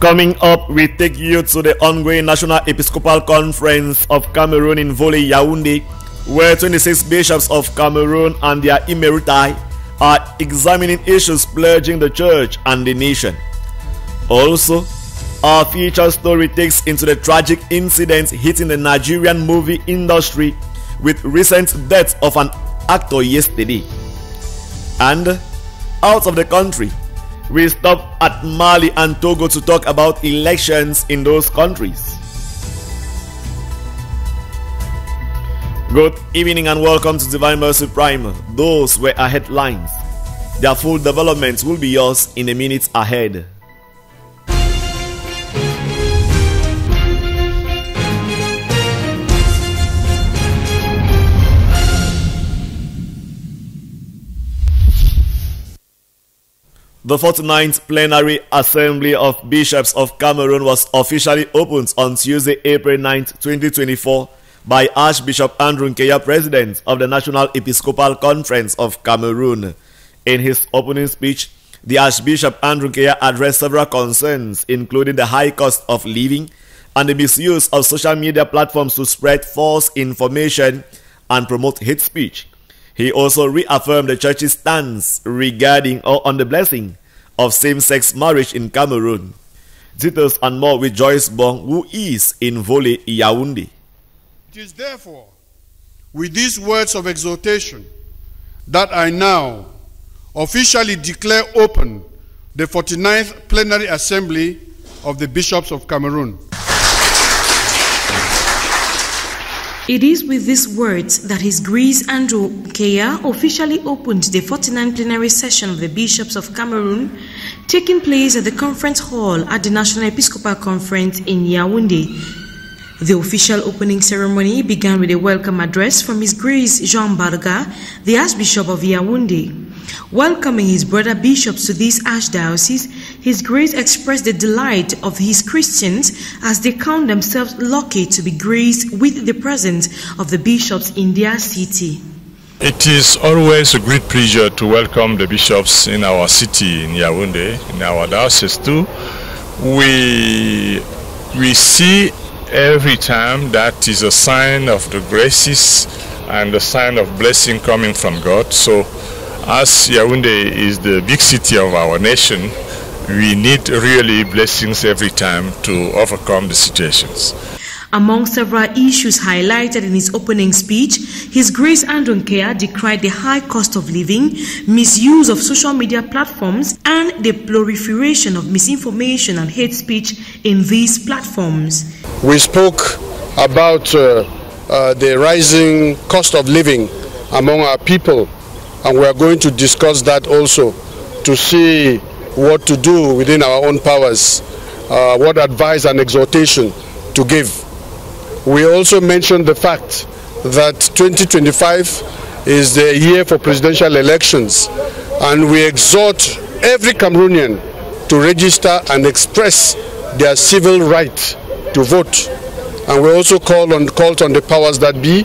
Coming up, we take you to the ongoing National Episcopal Conference of Cameroon in Volé, Yaoundé, where 26 bishops of Cameroon and their emeriti are examining issues plaguing the church and the nation. Also, our feature story takes into the tragic incidents hitting the Nigerian movie industry with recent death of an actor yesterday. And out of the country, we stop at Mali and Togo to talk about elections in those countries. Good evening and welcome to Divine Mercy Prime. Those were our headlines. Their full developments will be yours in the minutes ahead. The 49th Plenary Assembly of Bishops of Cameroon was officially opened on Tuesday, April 9, 2024 by Archbishop Andrew Nkeya, President of the National Episcopal Conference of Cameroon. In his opening speech, the Archbishop Andrew Nkeya addressed several concerns, including the high cost of living and the misuse of social media platforms to spread false information and promote hate speech. He also reaffirmed the church's stance regarding or on the blessing of same-sex marriage in Cameroon. Details and more with Joyce Bong, who is in Volé, Yaoundé. It is therefore with these words of exhortation that I now officially declare open the 49th Plenary Assembly of the Bishops of Cameroon. It is with these words that His Grace Andrew Nkeya officially opened the 49th plenary session of the Bishops of Cameroon, taking place at the conference hall at the National Episcopal Conference in Yaoundé. The official opening ceremony began with a welcome address from His Grace Jean Barga, the Archbishop of Yaoundé. Welcoming his brother bishops to this archdiocese, His Grace expressed the delight of his Christians as they count themselves lucky to be graced with the presence of the bishops in their city. It is always a great pleasure to welcome the bishops in our city, in Yaoundé, in our diocese too. We see every time that is a sign of the graces and a sign of blessing coming from God. So, as Yaoundé is the big city of our nation, we need really blessings every time to overcome the situations. Among several issues highlighted in his opening speech, His Grace Andrew Nkeya decried the high cost of living, misuse of social media platforms, and the proliferation of misinformation and hate speech in these platforms. We spoke about the rising cost of living among our people, and we are going to discuss that also to see what to do within our own powers, what advice and exhortation to give. We also mentioned the fact that 2025 is the year for presidential elections, and we exhort every Cameroonian to register and express their civil right to vote. And we also called on the powers that be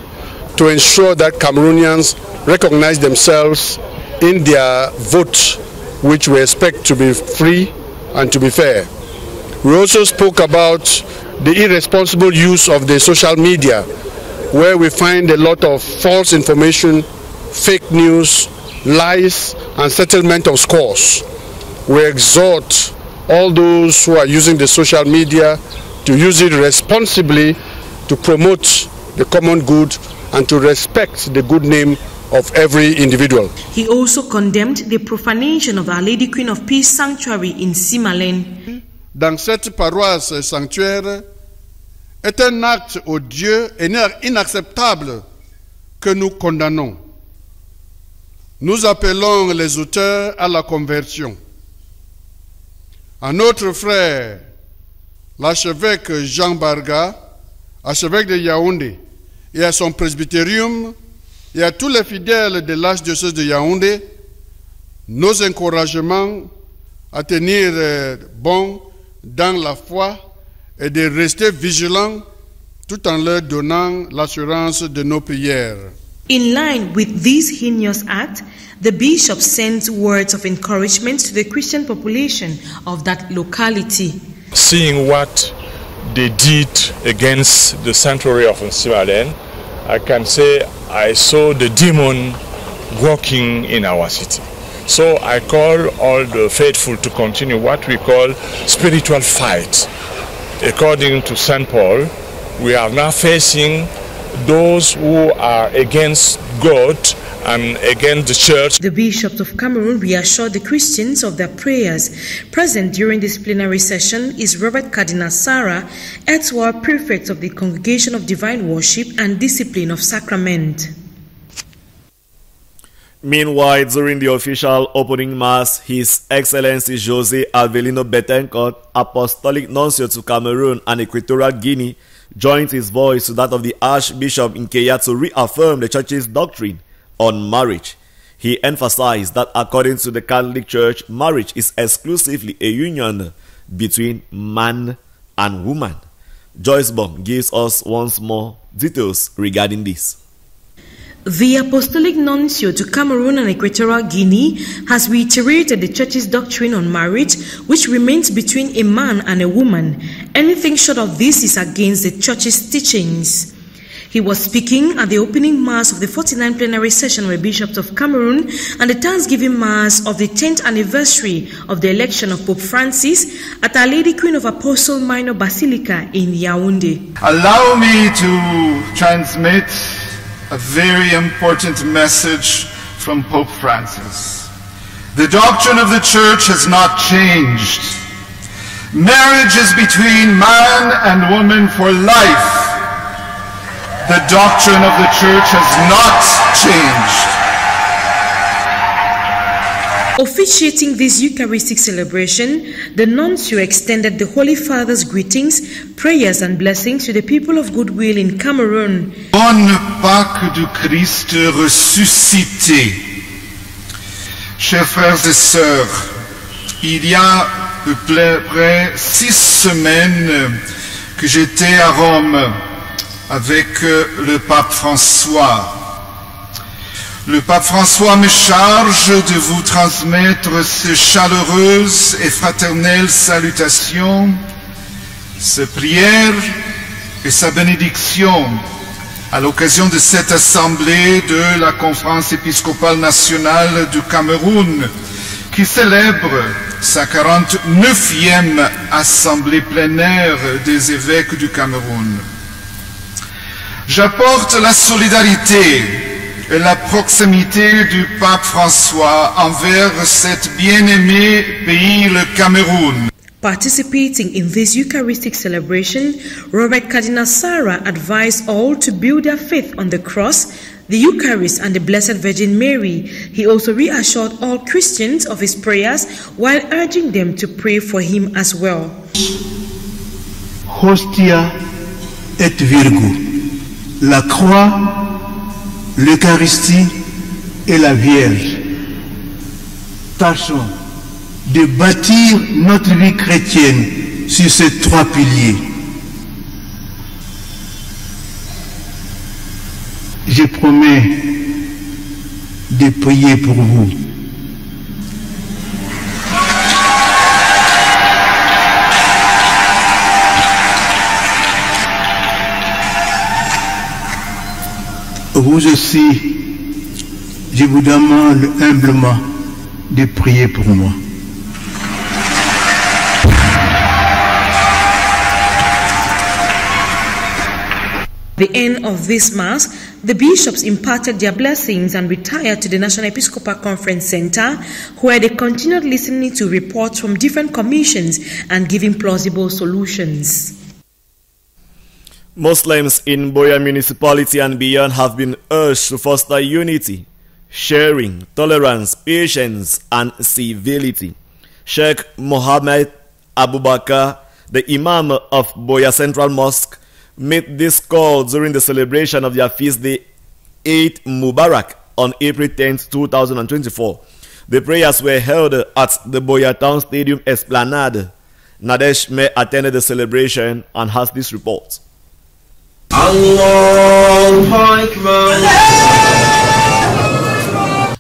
to ensure that Cameroonians recognize themselves in their vote, which we expect to be free and to be fair. We also spoke about the irresponsible use of the social media, where we find a lot of false information, fake news, lies, and settlement of scores. We exhort all those who are using the social media to use it responsibly to promote the common good and to respect the good name of every individual. He also condemned the profanation of Our Lady Queen of Peace Sanctuary in Simalène. Dans cette paroisse sanctuaire est un acte odieux et inacceptable que nous condamnons. Nous appelons les auteurs à la conversion. À notre frère, l'archevêque Jean Barga, archevêque de Yaoundé, et à son presbytérium, et à tous les fidèles de l'archdiocèse de Yaoundé, nos encouragements à tenir bon dans la foi et de rester vigilants tout en leur donnant l'assurance de nos prières. In line with this heinous act, the bishop sent words of encouragement to the Christian population of that locality. seeing what they did against the sanctuary of Nsimalen, I can say I saw the demon walking in our city. So I call all the faithful to continue what we call spiritual fight. According to St. Paul, we are now facing those who are against God and against the church. The bishops of Cameroon reassured the Christians of their prayers. Present during this plenary session is Reverend Cardinal Sarah, erstwhile prefect of the Congregation of Divine Worship and Discipline of Sacrament. Meanwhile, during the official opening mass, His Excellency José Avelino Betancourt, Apostolic Nuncio to Cameroon and Equatorial Guinea, joined his voice to that of the Archbishop Nkeya to reaffirm the Church's doctrine on marriage. He emphasized that according to the Catholic Church, marriage is exclusively a union between man and woman. Joyce Bong gives us once more details regarding this. The Apostolic Nuncio to Cameroon and Equatorial Guinea has reiterated the Church's doctrine on marriage, which remains between a man and a woman. Anything short of this is against the Church's teachings. He was speaking at the opening Mass of the 49th Plenary Session of the Bishops of Cameroon and the Thanksgiving Mass of the 10th anniversary of the election of Pope Francis at Our Lady Queen of Apostles Minor Basilica in Yaoundé. Allow me to transmit a very important message from Pope Francis. The doctrine of the Church has not changed. Marriage is between man and woman for life. The doctrine of the Church has not changed. Officiating this Eucharistic celebration, the Nuncio extended the Holy Father's greetings, prayers and blessings to the people of goodwill in Cameroon. Bonne Pâque du Christ ressuscité. Chers frères et sœurs, il y a à peu près 6 semaines que j'étais à Rome avec le pape François. Le pape François me charge de vous transmettre ses chaleureuses et fraternelles salutations, ses prières et sa bénédiction à l'occasion de cette assemblée de la Conférence épiscopale nationale du Cameroun qui célèbre sa 49e assemblée plénière des évêques du Cameroun. J'apporte la solidarité et la proximité du pape François envers cet bien-aimé pays, le Cameroun. Participating in this Eucharistic celebration, Robert Cardinal Sarah advised all to build their faith on the cross, the Eucharist and the Blessed Virgin Mary. He also reassured all Christians of his prayers while urging them to pray for him as well. Hostia et Virgo. La croix, l'Eucharistie et la Vierge. Tâchons de bâtir notre vie chrétienne sur ces 3 piliers. Je promets de prier pour vous. Vous aussi, je vous demande humblement de prier pour moi. At the end of this Mass, the bishops imparted their blessings and retired to the National Episcopal Conference Center, where they continued listening to reports from different commissions and giving plausible solutions. Muslims in Buea municipality and beyond have been urged to foster unity, sharing, tolerance, patience, and civility. Sheikh Mohammed Abubakar, the Imam of Buea Central Mosque, made this call during the celebration of their feast day Eid Mubarak on April 10, 2024. The prayers were held at the Buea Town Stadium Esplanade. Nadesh May attended the celebration and has this report.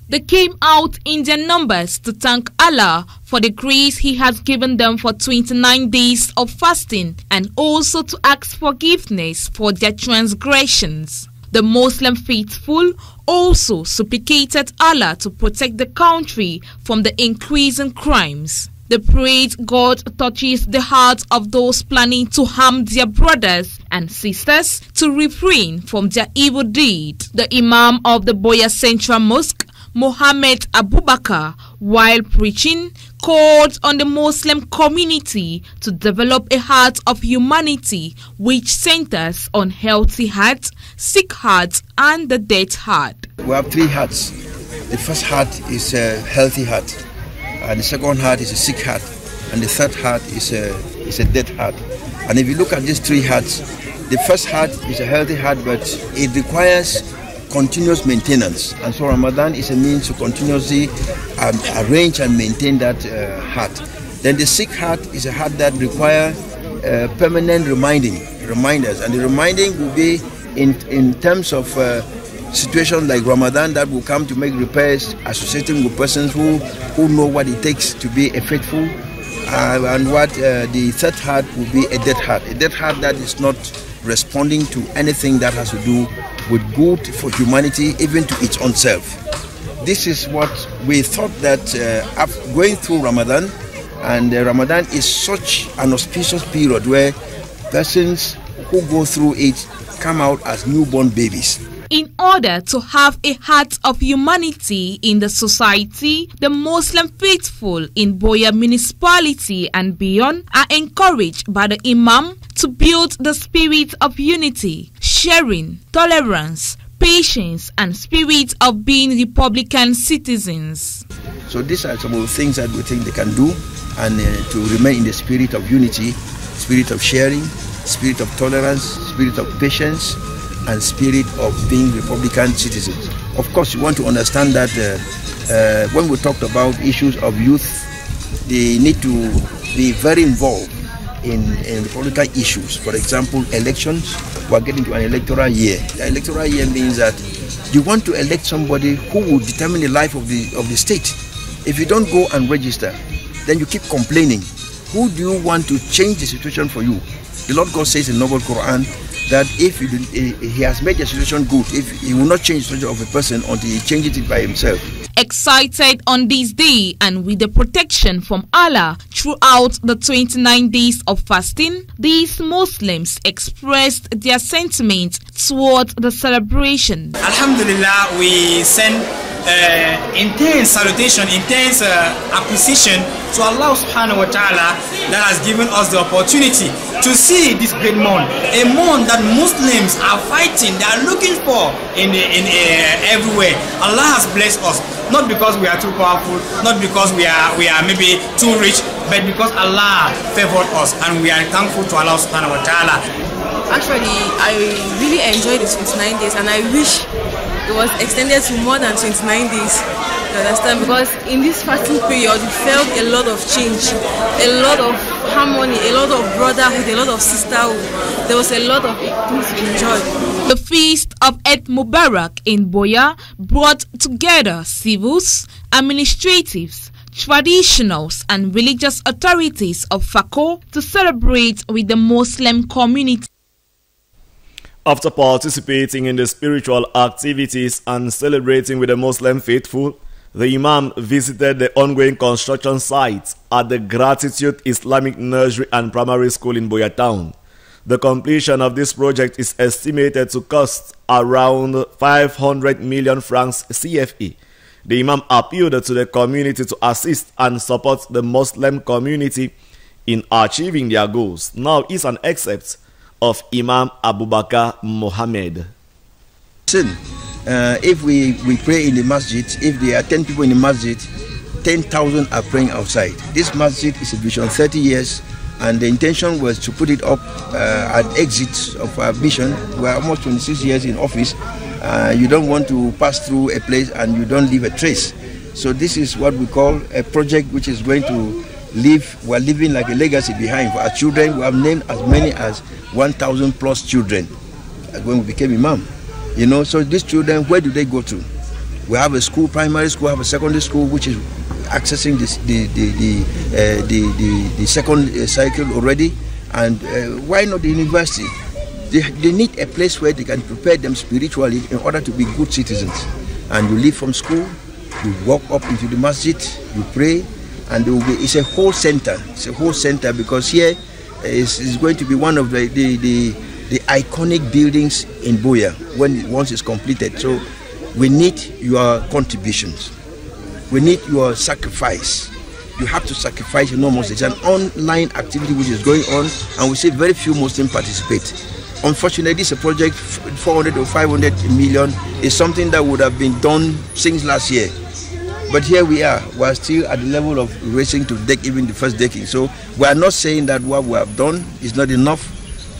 They came out in their numbers to thank Allah for the grace He has given them for 29 days of fasting and also to ask forgiveness for their transgressions. The Muslim faithful also supplicated Allah to protect the country from the increasing crimes. They prayed God touches the hearts of those planning to harm their brothers and sisters to refrain from their evil deed. The Imam of the Boya Central Mosque, Mohammed Abubakar, while preaching, called on the Muslim community to develop a heart of humanity which centers on healthy heart, sick heart, and the dead heart. We have three hearts. The first heart is a healthy heart. The second heart is a sick heart, and the third heart is a dead heart. And if you look at these three hearts, the first heart is a healthy heart, but it requires continuous maintenance. And so Ramadan is a means to continuously arrange and maintain that heart. Then the sick heart is a heart that requires permanent reminders, and the reminding will be in terms of situations like Ramadan that will come to make repairs, associating with persons who know what it takes to be a faithful, and what the third heart will be a dead heart that is not responding to anything that has to do with good for humanity, even to its own self. This is what we thought that going through Ramadan, and Ramadan is such an auspicious period where persons who go through it come out as newborn babies. In order to have a heart of humanity in the society, the Muslim faithful in Boya municipality and beyond are encouraged by the Imam to build the spirit of unity, sharing, tolerance, patience, and spirit of being Republican citizens. So these are some of the things that we think they can do, and to remain in the spirit of unity, spirit of sharing, spirit of tolerance, spirit of patience, and spirit of being Republican citizens. Of course, you want to understand that when we talked about issues of youth, they need to be very involved in Republican issues. For example, elections. We're getting to an electoral year. The electoral year means that you want to elect somebody who will determine the life of the state. If you don't go and register, then you keep complaining. Who do you want to change the situation for you? The Lord God says in the Noble Quran that if He has made the situation good, if He will not change the situation of a person until He changes it by Himself. Excited on this day and with the protection from Allah throughout the 29 days of fasting, these Muslims expressed their sentiment towards the celebration. Alhamdulillah, we send intense salutation, intense appreciation to Allah subhanahu wa ta'ala that has given us the opportunity to see this great month, a month that Muslims are fighting, they are looking for in everywhere. Allah has blessed us, not because we are too powerful, not because we are maybe too rich, but because Allah favored us, and we are thankful to Allah subhanahu wa ta'ala. Actually, I really enjoyed the 29 days, and I wish it was extended to more than 29 days. You understand? Because in this fasting period, we felt a lot of change, a lot of harmony, a lot of brotherhood, a lot of sisterhood. There was a lot of things to enjoy. The feast of Eid Mubarak in Boya brought together civils, administratives, traditionals, and religious authorities of Fako to celebrate with the Muslim community. After participating in the spiritual activities and celebrating with the Muslim faithful, the Imam visited the ongoing construction sites at the Gratitude Islamic Nursery and Primary School in Boya Town. The completion of this project is estimated to cost around 500 million francs CFA. The Imam appealed to the community to assist and support the Muslim community in achieving their goals. Now is an excerpt of Imam Abubakar Mohammed. If we pray in the masjid, if there are 10 people in the masjid, 10,000 are praying outside. This masjid is a vision 30 years, and the intention was to put it up at exits of our vision. We are almost 26 years in office. You don't want to pass through a place and you don't leave a trace. So this is what we call a project which is going to live. We're leaving like a legacy behind for our children. We have named as many as 1,000 plus children when we became Imam. You know, so these children, where do they go to? We have a school, primary school, have a secondary school, which is accessing the second cycle already. And why not the university? They need a place where they can prepare them spiritually in order to be good citizens. And you leave from school, you walk up into the masjid, you pray, and there will be, it's a whole center. It's a whole center because here is going to be one of the iconic buildings in Buea once it's completed. So we need your contributions. We need your sacrifice. You have to sacrifice enormously. It's an online activity which is going on, and we see very few Muslims participate. Unfortunately, this is a project, 400 or 500 million is something that would have been done since last year. But here we are still at the level of racing to deck even the first decade. So we are not saying that what we have done is not enough.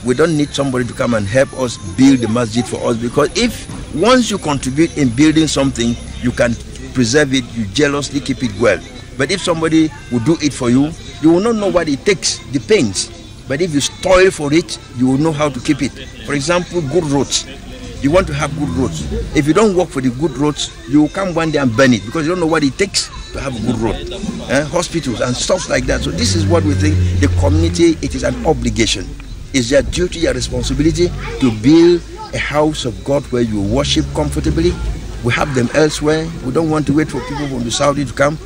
We don't need somebody to come and help us build the masjid for us, because if once you contribute in building something, you can preserve it, you jealously keep it well. But if somebody will do it for you, you will not know what it takes, the pains. But if you toil for it, you will know how to keep it. For example, good roads. You want to have good roads. If you don't work for the good roads, you will come one day and burn it because you don't know what it takes to have a good road. Hospitals and stuff like that. So this is what we think the community, it is an obligation. It's their duty, their responsibility to build a house of God where you worship comfortably. We have them elsewhere. We don't want to wait for people from the Saudi to come.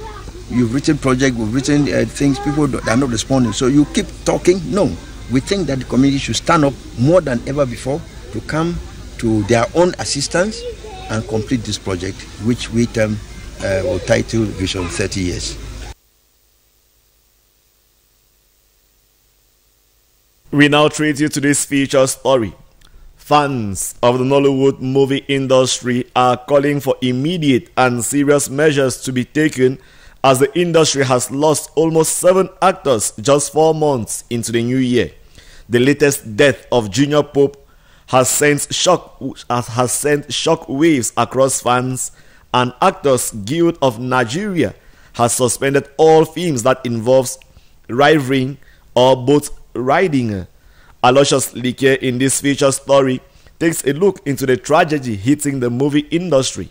You've written projects, we've written things, people are not responding. So you keep talking. No, we think that the community should stand up more than ever before to come to their own assistance and complete this project, which we will title Vision 30 Years. We now treat you to this feature story. Fans of the Nollywood movie industry are calling for immediate and serious measures to be taken, as the industry has lost almost 7 actors just 4 months into the new year. The latest death of Junior Pope has sent shock waves across fans, and Actors Guild of Nigeria has suspended all films that involves rivaling or boat riding. Aloysius Like in this feature story takes a look into the tragedy hitting the movie industry.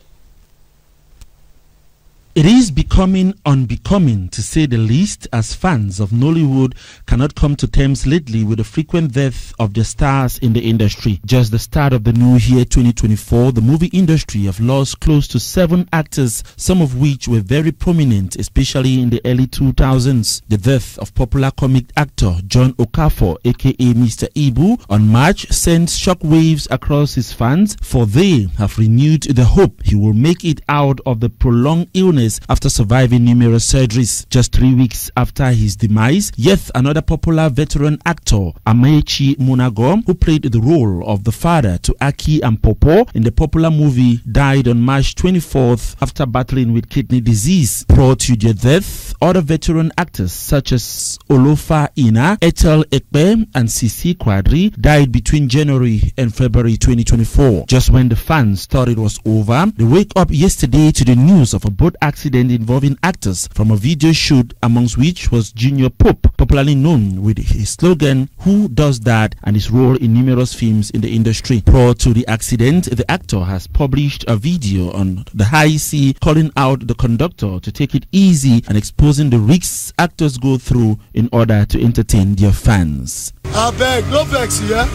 It is becoming unbecoming, to say the least, as fans of Nollywood cannot come to terms lately with the frequent death of the stars in the industry. Just the start of the new year 2024, the movie industry have lost close to 7 actors, some of which were very prominent, especially in the early 2000s. The death of popular comic actor John Okafor, aka Mr. Ibu, on March sent shockwaves across his fans, for they have renewed the hope he will make it out of the prolonged illness after surviving numerous surgeries. Just 3 weeks after his demise, yet another popular veteran actor, Amaechi Munago, who played the role of the father to Aki and Popo in the popular movie, died on March 24th after battling with kidney disease. Prior to their death, other veteran actors such as Olofa Ina, Ethel Ekpe, and Sisi Quadri died between January and February 2024. Just when the fans thought it was over, they wake up yesterday to the news of a boat accident involving actors from a video shoot, amongst which was Junior Pope, popularly known with his slogan, "Who Does That?" and his role in numerous films in the industry. Prior to the accident, the actor has published a video on the high sea calling out the conductor to take it easy and exposing the risks actors go through in order to entertain their fans. I beg, no vex here.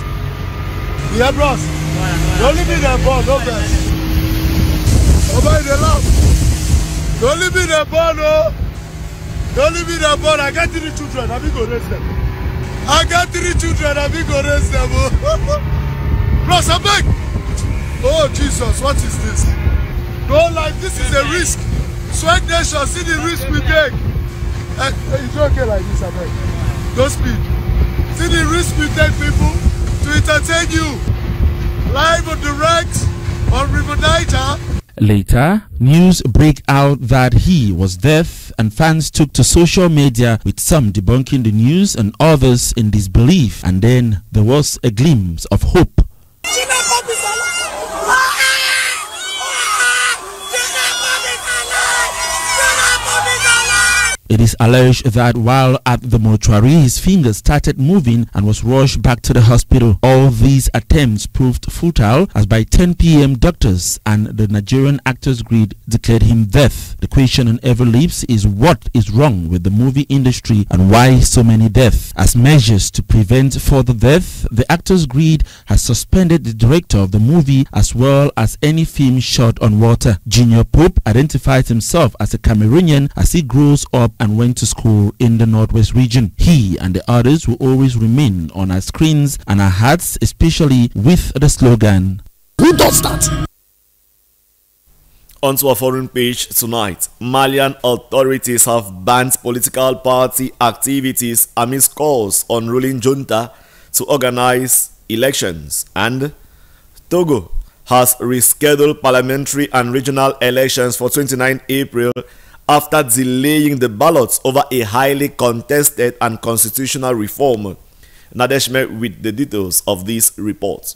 Yeah, bros. Don't leave me there, boss. No vex. Over the love. Don't leave me the born, no. Don't leave me the born. I got 3 children. I be go raise them. I got 3 children. I be go raise them. Bros, I beg. Oh, Jesus, what is this? No, like, this is a risk. Swag Nation, see the risk we take. It's okay like this, I beg. Don't speed. See the risk we take, people, to entertain you. Live on direct on River Niger. Later, news break out that he was deaf, and fans took to social media, with some debunking the news and others in disbelief. And then there was a glimpse of hope. It is alleged that while at the mortuary, his fingers started moving and was rushed back to the hospital. All these attempts proved futile, as by 10 p.m. doctors and the Nigerian Actors Guild declared him dead. The question on every lips is what is wrong with the movie industry and why so many deaths. As measures to prevent further death, the Actors Guild has suspended the director of the movie as well as any film shot on water. Junior Pope identifies himself as a Cameroonian as he grows up and went to school in the Northwest region. He and the others will always remain on our screens and our hearts, especially with the slogan, "Who does that?" Onto our foreign page tonight. Malian authorities have banned political party activities amidst calls on ruling junta to organize elections, and Togo has rescheduled parliamentary and regional elections for 29 April after delaying the ballots over a highly contested and constitutional reform. Nadeshme with the details of this report.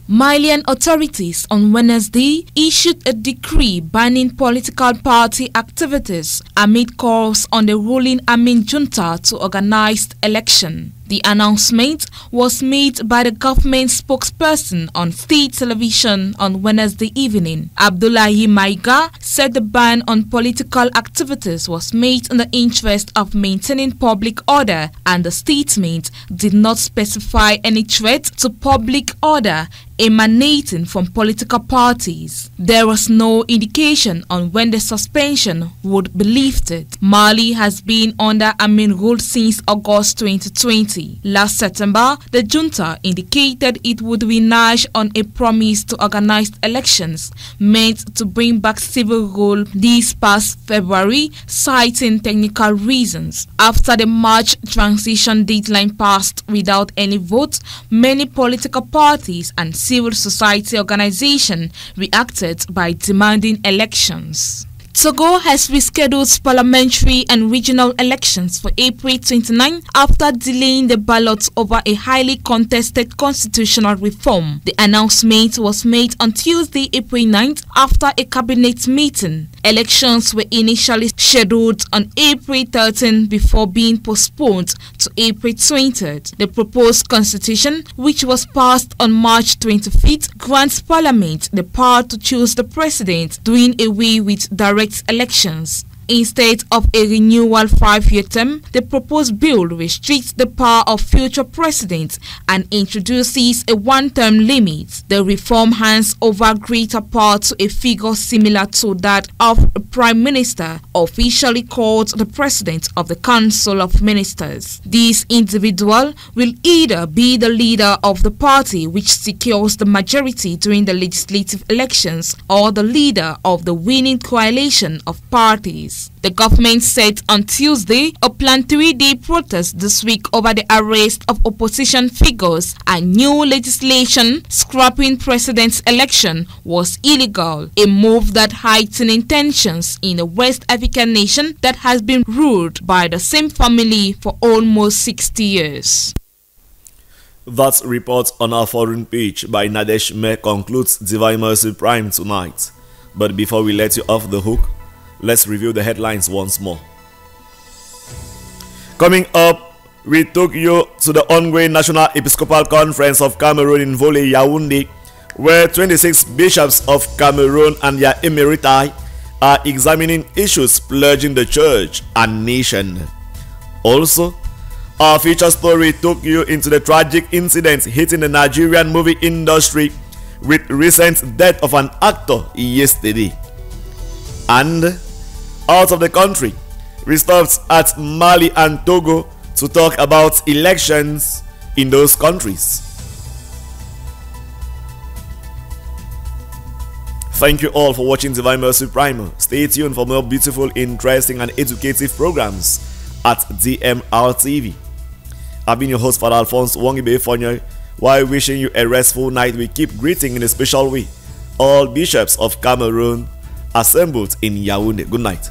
Malian authorities on Wednesday issued a decree banning political party activities amid calls on the ruling Amin junta to organize election. The announcement was made by the government spokesperson on state television on Wednesday evening. Abdullahi Maiga said the ban on political activities was made in the interest of maintaining public order, and the statement did not specify any threat to public order emanating from political parties. There was no indication on when the suspension would be lifted. Mali has been under Amin rule since August 2020. Last September, the junta indicated it would renege on a promise to organize elections meant to bring back civil rule this past February, citing technical reasons. After the March transition deadline passed without any vote, many political parties and civil society organizations reacted by demanding elections. Togo has rescheduled parliamentary and regional elections for April 29 after delaying the ballots over a highly contested constitutional reform. The announcement was made on Tuesday, April 9th, after a cabinet meeting. Elections were initially scheduled on April 13 before being postponed to April 20th. The proposed constitution, which was passed on March 25th, grants Parliament the power to choose the president, doing away with direct elections. Instead of a renewal 5-year term, the proposed bill restricts the power of future presidents and introduces a one-term limit. The reform hands over greater power to a figure similar to that of a prime minister, officially called the president of the Council of Ministers. This individual will either be the leader of the party which secures the majority during the legislative elections or the leader of the winning coalition of parties. The government said on Tuesday a planned 3-day protest this week over the arrest of opposition figures and new legislation scrapping president's election was illegal, a move that heightened tensions in a West African nation that has been ruled by the same family for almost 60 years. That report on our foreign page by Nadesh Me concludes Divine Mercy Prime tonight. But before we let you off the hook, let's review the headlines once more. Coming up, we took you to the ongoing National Episcopal Conference of Cameroon in Volé, Yaoundé, where 26 bishops of Cameroon and their emeriti are examining issues plaguing the church and nation. Also, our feature story took you into the tragic incidents hitting the Nigerian movie industry with recent death of an actor yesterday. And out of the country, we stopped at Mali and Togo to talk about elections in those countries. Thank you all for watching Divine Mercy Primer. Stay tuned for more beautiful, interesting and educative programs at DMR TV. I've been your host, Father Alphonse Wongibe Fonyo. While wishing you a restful night, we keep greeting in a special way all bishops of Cameroon assembled in Yaoundé. Good night.